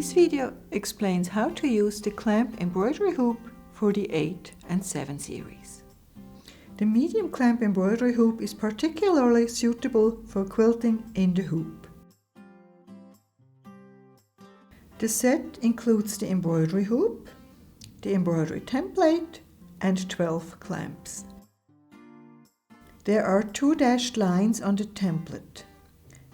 This video explains how to use the clamp embroidery hoop for the 8 and 7 series. The medium clamp embroidery hoop is particularly suitable for quilting in the hoop. The set includes the embroidery hoop, the embroidery template, and 12 clamps. There are 2 dashed lines on the template.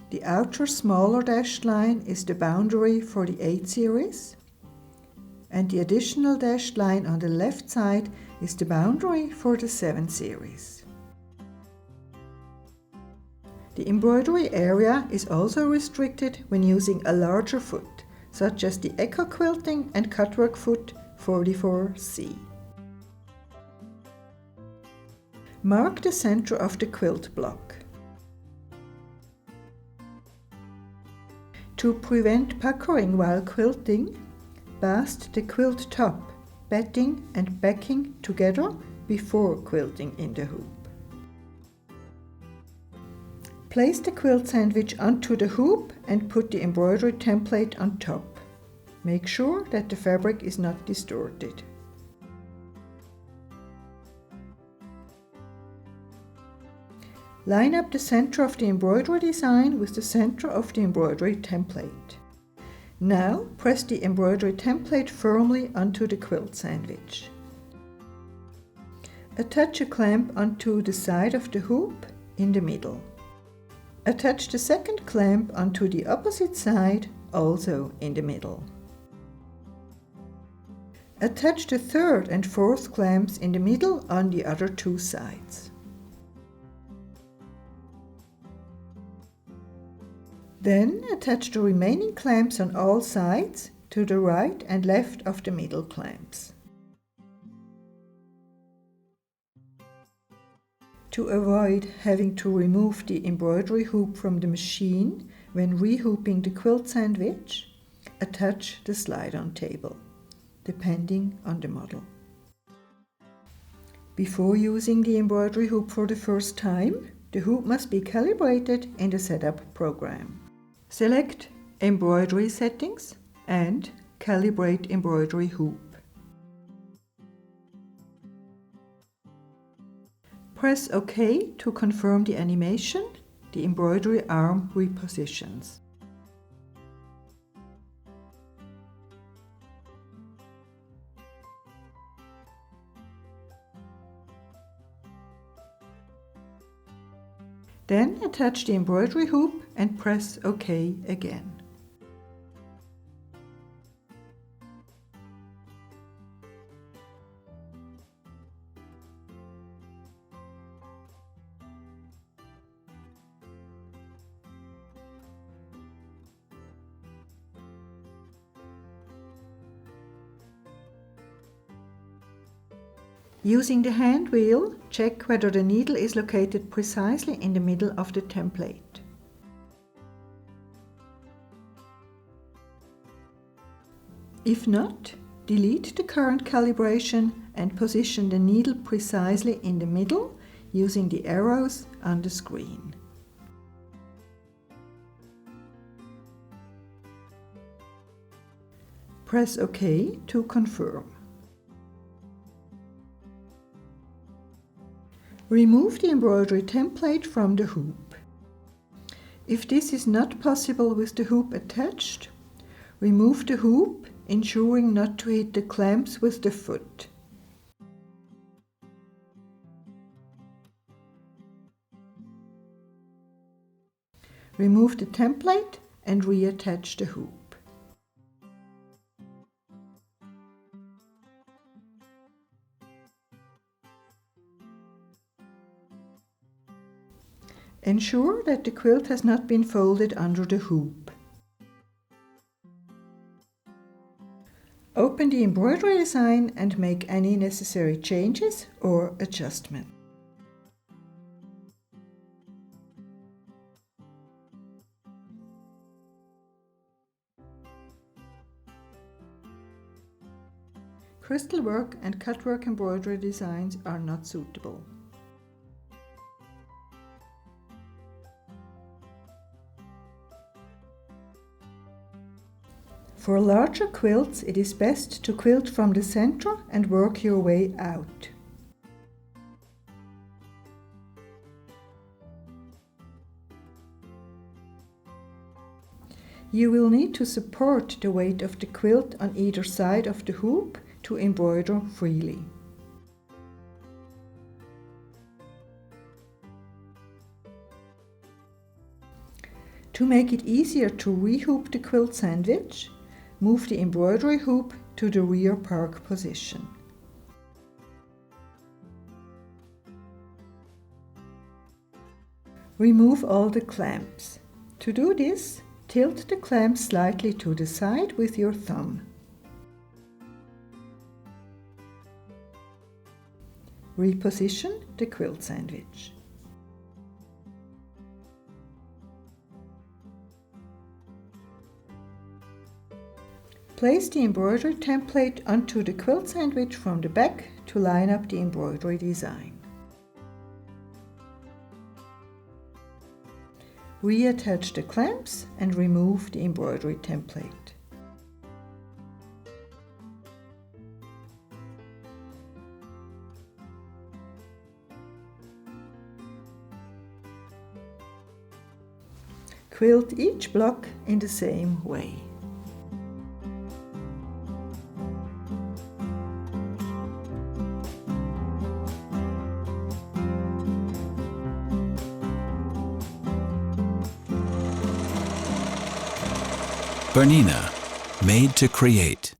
The outer smaller dashed line is the boundary for the 8 series, and the additional dashed line on the left side is the boundary for the 7 series. The embroidery area is also restricted when using a larger foot, such as the Echo Quilting and Cutwork foot 44C. Mark the center of the quilt block. To prevent puckering while quilting, bast the quilt top, batting and backing together before quilting in the hoop. Place the quilt sandwich onto the hoop and put the embroidery template on top. Make sure that the fabric is not distorted. Line up the center of the embroidery design with the center of the embroidery template. Now press the embroidery template firmly onto the quilt sandwich. Attach a clamp onto the side of the hoop in the middle. Attach the second clamp onto the opposite side, also in the middle. Attach the third and fourth clamps in the middle on the other 2 sides. Then attach the remaining clamps on all sides to the right and left of the middle clamps. To avoid having to remove the embroidery hoop from the machine when rehooping the quilt sandwich, attach the slide-on table, depending on the model. Before using the embroidery hoop for the first time, the hoop must be calibrated in the setup program. Select Embroidery Settings and Calibrate Embroidery Hoop. Press OK to confirm the animation. The embroidery arm repositions. Then attach the embroidery hoop and press OK again. Using the hand wheel, check whether the needle is located precisely in the middle of the template. If not, delete the current calibration and position the needle precisely in the middle using the arrows on the screen. Press OK to confirm. Remove the embroidery template from the hoop. If this is not possible with the hoop attached, remove the hoop, ensuring not to hit the clamps with the foot. Remove the template and reattach the hoop. Ensure that the quilt has not been folded under the hoop. Open the embroidery design and make any necessary changes or adjustments. Crystal work and cutwork embroidery designs are not suitable. For larger quilts, it is best to quilt from the center and work your way out. You will need to support the weight of the quilt on either side of the hoop to embroider freely. To make it easier to rehoop the quilt sandwich, move the embroidery hoop to the rear park position. Remove all the clamps. To do this, tilt the clamp slightly to the side with your thumb. Reposition the quilt sandwich. Place the embroidery template onto the quilt sandwich from the back to line up the embroidery design. Reattach the clamps and remove the embroidery template. Quilt each block in the same way. BERNINA, made to create.